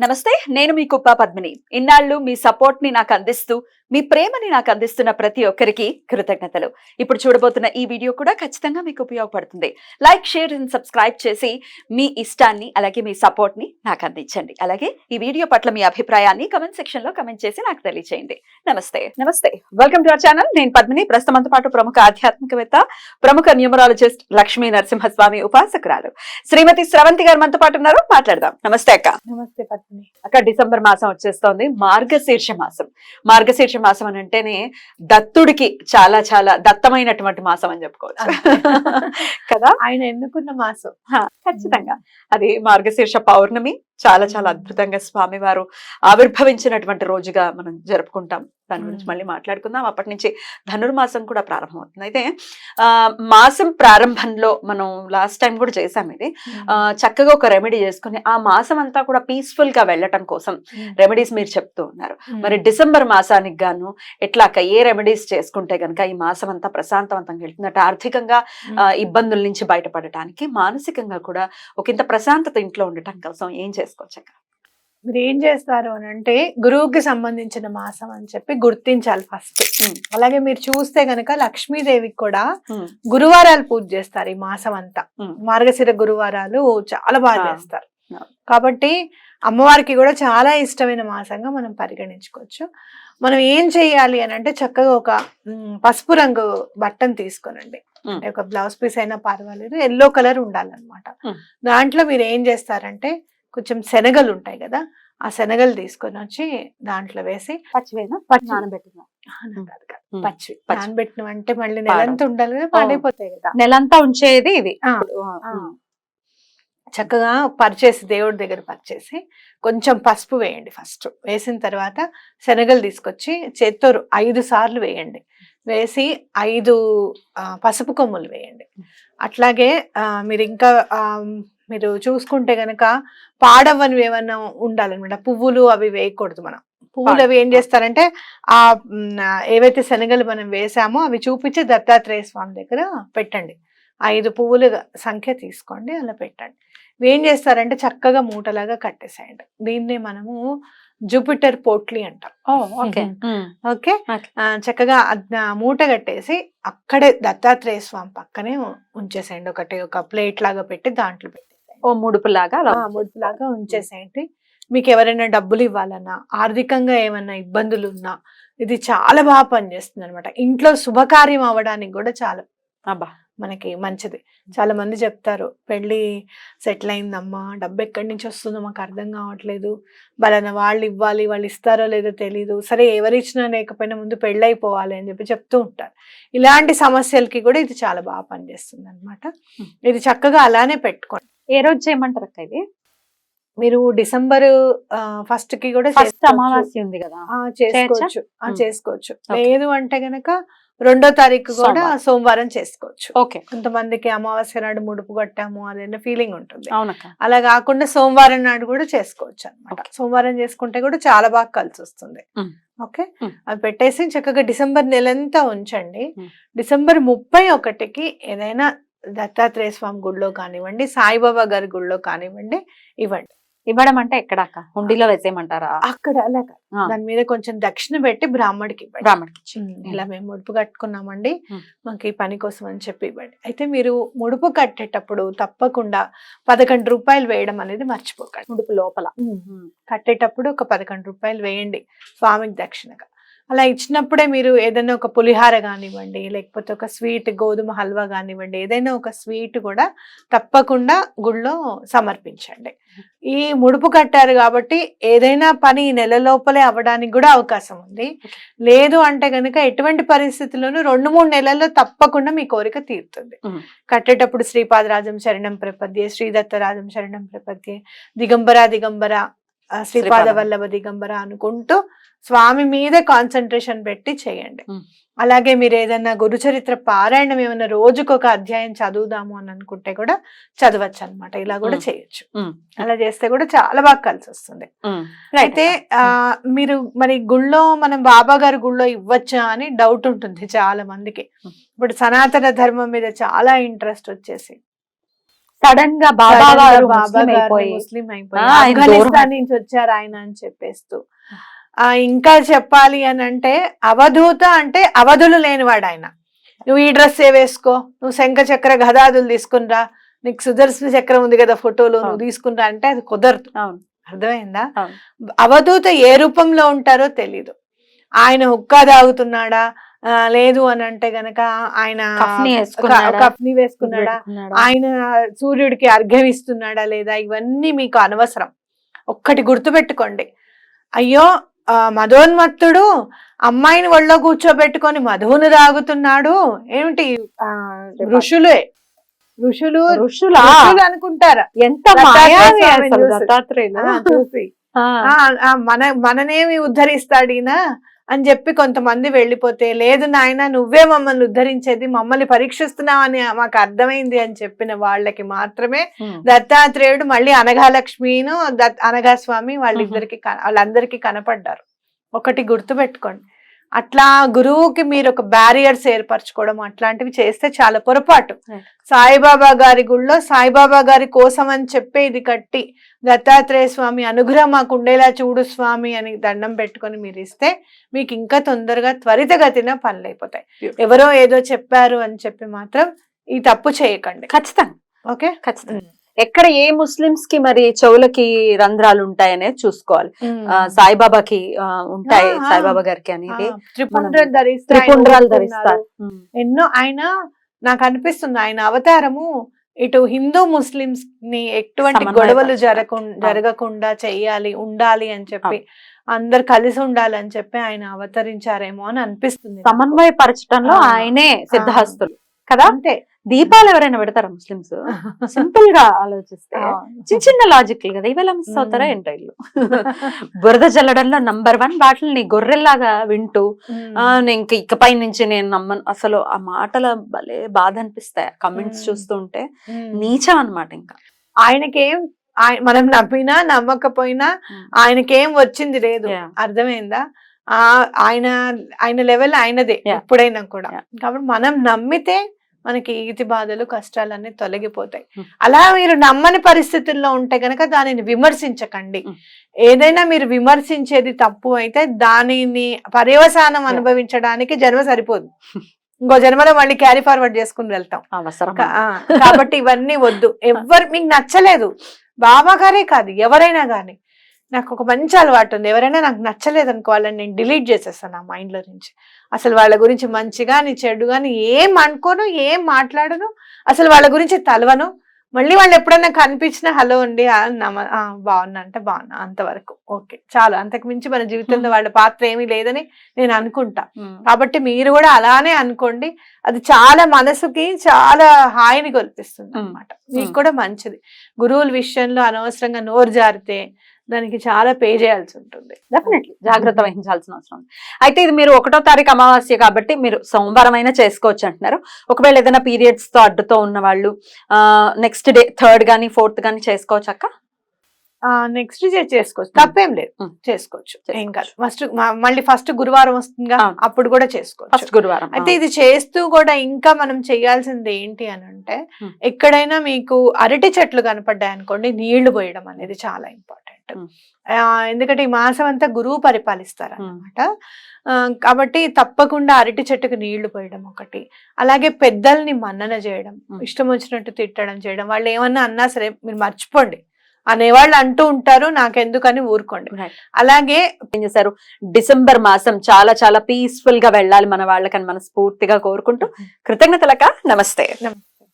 నమస్తే, నేను మీ కుప్ప పద్మిని. ఇన్నాళ్ళు మీ సపోర్ట్ ని నాకు అందిస్తూ, మీ ప్రేమని నాకు అందిస్తున్న ప్రతి ఒక్కరికి కృతజ్ఞతలు. ఇప్పుడు చూడబోతున్న ఈ వీడియో కూడా ఖచ్చితంగా మీకు ఉపయోగపడుతుంది. లైక్, షేర్ అండ్ సబ్స్క్రైబ్ చేసి మీ ఇష్టాన్ని అలాగే మీ సపోర్ట్ ని నాకు అందించండి. అలాగే ఈ వీడియో పట్ల మీ అభిప్రాయాన్ని కమెంట్ సెక్షన్ లో కమెంట్ చేసి నాకు తెలియజేయండి. నమస్తే, వెల్కమ్ టు అవర్ ఛానల్. నేను పద్మిని. ప్రస్తుతంతో పాటు ప్రముఖ ఆధ్యాత్మికవేత్త, ప్రముఖ న్యూమరాలజిస్ట్ లక్ష్మీ నరసింహస్వామి ఉపాసకురాలు శ్రీమతి స్రవంతి గారు మనతో పాటు ఉన్నారు. మాట్లాడదాం. నమస్తే అక్క. నమస్తే పద్మిని. అక్క, డిసెంబర్ మాసం వచ్చేస్తోంది. మార్గశీర్ష మాసం. మార్గశీర్ష మాసం అని అంటేనే దత్తుడికి చాలా చాలా దత్తమైనటువంటి మాసం అని చెప్పుకోవచ్చు కదా. ఆయన ఎన్నుకున్న మాసం. ఖచ్చితంగా అది మార్గశీర్ష పౌర్ణమి. చాలా చాలా అద్భుతంగా స్వామివారు ఆవిర్భవించినటువంటి రోజుగా మనం జరుపుకుంటాం. దాని గురించి మళ్ళీ మాట్లాడుకుందాం. అప్పటి నుంచి ధనుర్మాసం కూడా ప్రారంభమవుతుంది. అయితే మాసం ప్రారంభంలో మనం లాస్ట్ టైం కూడా చేసాం ఇది. చక్కగా ఒక రెమెడీ చేసుకుని ఆ మాసం అంతా కూడా పీస్ఫుల్ గా వెళ్ళటం కోసం రెమెడీస్ మీరు చెప్తూ ఉన్నారు. మరి డిసెంబర్ మాసానికి గాను ఎట్లాక ఏ రెమెడీస్ చేసుకుంటే గనక ఈ మాసం అంతా ప్రశాంతవంతంగా వెళ్తుందంటే ఆర్థికంగా ఇబ్బందుల నుంచి బయటపడటానికి, మానసికంగా కూడా ఒక ఇంత ప్రశాంతత ఇంట్లో ఉండటం కోసం ఏం చేసుకోవచ్చు? మీరు ఏం చేస్తారు అని అంటే, గురువుకి సంబంధించిన మాసం అని చెప్పి గుర్తించాలి ఫస్ట్. అలాగే మీరు చూస్తే గనక లక్ష్మీదేవికి కూడా గురువారాలు పూజ చేస్తారు ఈ మాసం అంతా. మార్గశిర గురువారాలు చాలా బాగా చేస్తారు. కాబట్టి అమ్మవారికి కూడా చాలా ఇష్టమైన మాసంగా మనం పరిగణించుకోవచ్చు. మనం ఏం చెయ్యాలి అని అంటే, చక్కగా ఒక పసుపు రంగు బట్టను తీసుకోనండి. ఒక బ్లౌజ్ పీస్ అయినా పర్వాలేదు, ఎల్లో కలర్ ఉండాలన్నమాట. దాంట్లో మీరు ఏం చేస్తారంటే, కొంచెం శనగలు ఉంటాయి కదా, ఆ శనగలు తీసుకొని వచ్చి దాంట్లో వేసి పచ్చివి నానబెట్టిన అంటే మళ్ళీ నెలంతా ఉండాలి కదా, పాడైపోతాయి కదా. నెలంతా ఉంచేది ఇది. చక్కగా పరిచేసి దేవుడి దగ్గర పరిచేసి కొంచెం పసుపు వేయండి. ఫస్ట్ వేసిన తర్వాత శనగలు తీసుకొచ్చి చేత్తో 5 సార్లు వేయండి. వేసి 5 పసుపు కొమ్ములు వేయండి. అట్లాగే మీరు ఇంకా మీరు చూసుకుంటే గనక పాడవనివి ఏమన్నా ఉండాలన్నమాట. పువ్వులు అవి వేయకూడదు. మనం పువ్వులు అవి ఏం చేస్తారంటే, ఆ ఏవైతే శనగలు మనం వేసామో అవి చూపించి దత్తాత్రేయ స్వామి దగ్గర పెట్టండి. 5 పువ్వుల సంఖ్య తీసుకోండి, అలా పెట్టండి. ఏం చేస్తారంటే చక్కగా మూటలాగా కట్టేసేయండి. దీన్నే మనము జూపిటర్ పోట్లీ అంటాం. ఓకే, చక్కగా మూట కట్టేసి అక్కడే దత్తాత్రేయ స్వామి పక్కనే ఉంచేసేయండి. ఒక ప్లేట్ లాగా పెట్టి దాంట్లో పెట్టేసేయండి. ముడుపులాగా ఉంచేసేయండి. మీకు ఎవరైనా డబ్బులు ఇవ్వాలన్నా, ఆర్థికంగా ఏమన్నా ఇబ్బందులు ఉన్నా ఇది చాలా బాగా పనిచేస్తుంది అనమాట. ఇంట్లో శుభకార్యం అవ్వడానికి కూడా చాలా మనకి మంచిది. చాలా మంది చెప్తారు, పెళ్లి సెటిల్ అయిందమ్మా, డబ్బు ఎక్కడి నుంచి వస్తుందో మాకు అర్థం కావట్లేదు, బలన వాళ్ళు ఇవ్వాలి, వాళ్ళు ఇస్తారో లేదో తెలీదు, సరే ఎవరిచ్చినా లేకపోయినా ముందు పెళ్ళి అయిపోవాలి అని చెప్పి చెప్తూ ఉంటారు. ఇలాంటి సమస్యలకి కూడా ఇది చాలా బాగా పనిచేస్తుంది అనమాట. ఇది చక్కగా అలానే పెట్టుకోండి. ఏ రోజు చేయమంటారు అక్క ఇది? మీరు డిసెంబర్ 1st కి కూడా అమావాస్య ఉంది కదా, చేసుకోవచ్చు. లేదు అంటే గనక 2వ తారీఖు కూడా సోమవారం చేసుకోవచ్చు. ఓకే, కొంతమందికి అమావాస్య నాడు ముడుపు కట్టాము అదే ఫీలింగ్ ఉంటుంది. అలా కాకుండా సోమవారం నాడు కూడా చేసుకోవచ్చు అనమాట. సోమవారం చేసుకుంటే కూడా చాలా బాగా కలిసి వస్తుంది. ఓకే, అవి పెట్టేసి చక్కగా డిసెంబర్ నెలంతా ఉంచండి. డిసెంబర్ 31కి ఏదైనా దత్తాత్రేయ స్వామి గుడిలో కానివ్వండి, సాయిబాబా గారి గుడిలో కానివ్వండి ఇవ్వండి. ఇవ్వడం అంటే ఎక్కడ? హుండీలో వేసేయమంటారా? అక్కడ అలాగా దాని మీద కొంచెం దక్షిణ పెట్టి బ్రాహ్మడికి ఇవ్వండి. ఇలా మేము ముడుపు కట్టుకున్నామండి, మాకు ఈ పని కోసం అని చెప్పి ఇవ్వండి. అయితే మీరు ముడుపు కట్టేటప్పుడు తప్పకుండా 11 రూపాయలు వేయడం అనేది మర్చిపోకండి. ముడుపు లోపల కట్టేటప్పుడు ఒక 11 రూపాయలు వేయండి స్వామికి దక్షిణగా. అలా ఇచ్చినప్పుడే మీరు ఏదైనా ఒక పులిహార కానివ్వండి, లేకపోతే ఒక స్వీట్ గోధుమ హల్వా కానివ్వండి, ఏదైనా ఒక స్వీట్ కూడా తప్పకుండా గుళ్ళో సమర్పించండి. ఈ ముడుపు కట్టారు కాబట్టి ఏదైనా పని ఈ నెల లోపలే అవ్వడానికి కూడా అవకాశం ఉంది. లేదు అంటే గనుక ఎటువంటి పరిస్థితుల్లోనూ 2-3 నెలల్లో తప్పకుండా మీ కోరిక తీరుతుంది. కట్టేటప్పుడు శ్రీపాదరాజం శరణం ప్రపద్యే, శ్రీదత్తరాజం శరణం ప్రపద్యే, దిగంబర శ్రీపాద వల్లభ దిగంబర అనుకుంటూ స్వామి మీద కాన్సన్ట్రేషన్ పెట్టి చేయండి. అలాగే మీరు ఏదైనా గురుచరిత్ర పారాయణం ఏమైనా రోజుకొక అధ్యాయం చదువుదాము అని అనుకుంటే కూడా చదవచ్చు అనమాట. ఇలా కూడా చేయొచ్చు. అలా చేస్తే కూడా చాలా బాగా కలిసి వస్తుంది. అయితే మీరు మరి గుళ్ళో మనం బాబా గారి గుళ్ళో ఇవ్వచ్చా అని డౌట్ ఉంటుంది చాలా మందికి. ఇప్పుడు సనాతన ధర్మం మీద చాలా ఇంట్రెస్ట్ వచ్చేసి సడన్ గా బాబా గారు ముస్లిం అయిపోయి ముస్లిం ఆయన ఆఫ్ఘనిస్తాన్ నుంచి వచ్చారు ఆయన అని చెప్పేస్తూ. ఇంకా చెప్పాలి అని అంటే అవధూత అంటే అవధులు లేనివాడు ఆయన. నువ్వు ఈ డ్రెస్ వేసుకో, నువ్వు శంఖ చక్ర గదాదులు తీసుకునిరా, నీకు సుదర్శన చక్రం ఉంది కదా ఫోటోలో, నువ్వు తీసుకునిరా అంటే అది కుదరదు. అర్థమైందా? అవధూత ఏ రూపంలో ఉంటారో తెలీదు. ఆయన హుక్కా తాగుతున్నాడా లేదు అని అంటే గనక ఆయన కఫ్ని వేసుకున్నాడా, ఆయన సూర్యుడికి అర్ఘ్యం ఇస్తున్నాడా లేదా, ఇవన్నీ మీకు అనవసరం. ఒక్కటి గుర్తుపెట్టుకోండి, అయ్యో మధోన్మత్తుడు అమ్మాయిని ఒళ్ళో కూర్చోబెట్టుకొని మధువును తాగుతున్నాడు ఏమిటి, ఋషులు అనుకుంటారా? ఎంత చూసి మననేమి ఉద్ధరిస్తాడీనా అని చెప్పి కొంతమంది వెళ్ళిపోతే, లేదు నాయన నువ్వే మమ్మల్ని ఉద్ధరించేది, మమ్మల్ని పరీక్షిస్తున్నావు అని మాకు అర్థమైంది అని చెప్పిన వాళ్ళకి మాత్రమే దత్తాత్రేయుడు మళ్ళీ అనఘాలక్ష్మిను అనఘాస్వామి వాళ్ళందరికీ కనపడ్డారు. ఒకటి గుర్తుపెట్టుకోండి, అట్లా గురువుకి మీరు ఒక బ్యారియర్స్ ఏర్పరచుకోవడం అట్లాంటివి చేస్తే చాలా పొరపాటు. సాయిబాబా గారి గుళ్ళో సాయిబాబా గారి కోసం అని చెప్పే ఇది కట్టి దత్తాత్రేయ స్వామి అనుగ్రహం మాకు ఉండేలా చూడు స్వామి అని దండం పెట్టుకొని మీరు ఇస్తే మీకు ఇంకా తొందరగా త్వరితగతిన పనులు అయిపోతాయి. ఎవరో ఏదో చెప్పారు అని చెప్పి మాత్రం ఈ తప్పు చేయకండి. ఖచ్చితంగా. ఓకే, ఖచ్చితంగా. ఎక్కడ ఏ ముస్లిమ్స్ కి మరి చెవులకి రంధ్రాలు ఉంటాయి అనేది చూసుకోవాలి. సాయిబాబాకి ఉంటాయి, సాయిబాబా గారికి అనేది త్రిపుండ్రాలు ధరిస్తారు. ఎన్నో ఆయన నాకు అనిపిస్తుంది ఆయన అవతారము ఇటు హిందూ ముస్లిమ్స్ ని ఎటువంటి గొడవలు జరగకుండా చెయ్యాలి, ఉండాలి అని చెప్పి అందరు కలిసి ఉండాలని చెప్పి ఆయన అవతరించారేమో అని అనిపిస్తుంది. సమన్వయపరచడంలో ఆయనే సిద్ధహస్తులు కదా. అంతే. దీపాలు ఎవరైనా పెడతారా ముస్లిమ్స్? సింపుల్ గా ఆలోచిస్తే చిన్న చిన్న లాజిక్లు కదా, ఇవాళ మిస్ అవుతారా ఏంటో ఇల్లు. బురద జల్లడంలో నంబర్ 1 వాటిని గొర్రెల్లాగా వింటూ ఇంక ఇకపై నుంచి నేను నమ్మను. అసలు ఆ మాటల భలే బాధ అనిపిస్తాయి కమెంట్స్ చూస్తుంటే. నీచం అన్నమాట. ఇంకా ఆయనకేం మనం నమ్మినా నమ్మకపోయినా ఆయనకేం వచ్చింది లేదు. అర్థమైందా? ఆయన లెవెల్ ఆయనదే ఎప్పుడైనా కూడా. కాబట్టి మనం నమ్మితే మనకి ఈతి బాధలు కష్టాలన్నీ తొలగిపోతాయి. అలా మీరు నమ్మని పరిస్థితుల్లో ఉంటే గనక దానిని విమర్శించకండి. ఏదైనా మీరు విమర్శించేది తప్పు అయితే దానిని పర్యవసానం అనుభవించడానికి జన్మ సరిపోదు. ఇంకో జన్మలో మళ్ళీ క్యారీ ఫార్వర్డ్ చేసుకుని వెళ్తాం. కాబట్టి ఇవన్నీ వద్దు. మీకు నచ్చలేదు, బాబా గారే కాదు ఎవరైనా గానీ, నాకు ఒక మంచి అలవాటు ఉంది, ఎవరైనా నాకు నచ్చలేదు అనుకో వాళ్ళని నేను డిలీట్ చేసేస్తాను నా మైండ్ లో నుంచి. అసలు వాళ్ళ గురించి మంచిగా నీ చెడు గాని ఏం అనుకోను, ఏం మాట్లాడను, అసలు వాళ్ళ గురించి తలవను. మళ్ళీ వాళ్ళు ఎప్పుడైనా కనిపించినా హలో అండి బాగున్నా అంటే బాగున్నా, అంతవరకు ఓకే చాలు. అంతకు మించి మన జీవితంలో వాళ్ళ పాత్ర ఏమీ లేదని నేను అనుకుంటా. కాబట్టి మీరు కూడా అలానే అనుకోండి. అది చాలా మనసుకి చాలా హాయిని కల్పిస్తుంది అన్నమాట. మీకు కూడా మంచిది. గురువుల విషయంలో అనవసరంగా నోరు జారితే దానికి చాలా పే చేయాల్సి ఉంటుంది. డెఫినెట్లీ జాగ్రత్త వహించాల్సిన అవసరం ఉంది. అయితే ఇది మీరు 1వ తారీఖు అమావాస్య కాబట్టి మీరు సోమవారం అయినా చేసుకోవచ్చు అంటున్నారు. ఒకవేళ ఏదైనా పీరియడ్స్ తో అడ్డుతో ఉన్న వాళ్ళు నెక్స్ట్ డే 3rd గానీ 4th గానీ చేసుకోవచ్చు అక్క? నెక్స్ట్ డే చేసుకోవచ్చు, తప్పేం లేదు, చేసుకోవచ్చు, ఏం కాదు. మళ్ళీ ఫస్ట్ గురువారం వస్తుందిగా, అప్పుడు కూడా చేసుకోవచ్చు గురువారం. అయితే ఇది చేస్తూ కూడా ఇంకా మనం చేయాల్సింది ఏంటి అని అంటే, ఎక్కడైనా మీకు అరటి చెట్లు కనపడ్డాయి అనుకోండి, నీళ్లు పోయడం అనేది చాలా ఇంపార్టెంట్. ఎందుకంటే ఈ మాసం అంతా గురువు పరిపాలిస్తారు అన్నమాట. కాబట్టి తప్పకుండా అరటి చెట్టుకు నీళ్లు పోయడం ఒకటి. అలాగే పెద్దల్ని మన్నన చేయడం, ఇష్టం వచ్చినట్టు తిట్టడం చేయడం. వాళ్ళు ఏమన్నా అన్నా సరే మీరు మర్చిపోండి అనేవాళ్ళు అంటూ ఉంటారు, నాకెందుకని ఊరుకోండి. అలాగే ఏం చేశారు, డిసెంబర్ మాసం చాలా చాలా పీస్ఫుల్ గా వెళ్ళాలి మన వాళ్ళకని మనస్ఫూర్తిగా కోరుకుంటూ కృతజ్ఞతలక నమస్తే.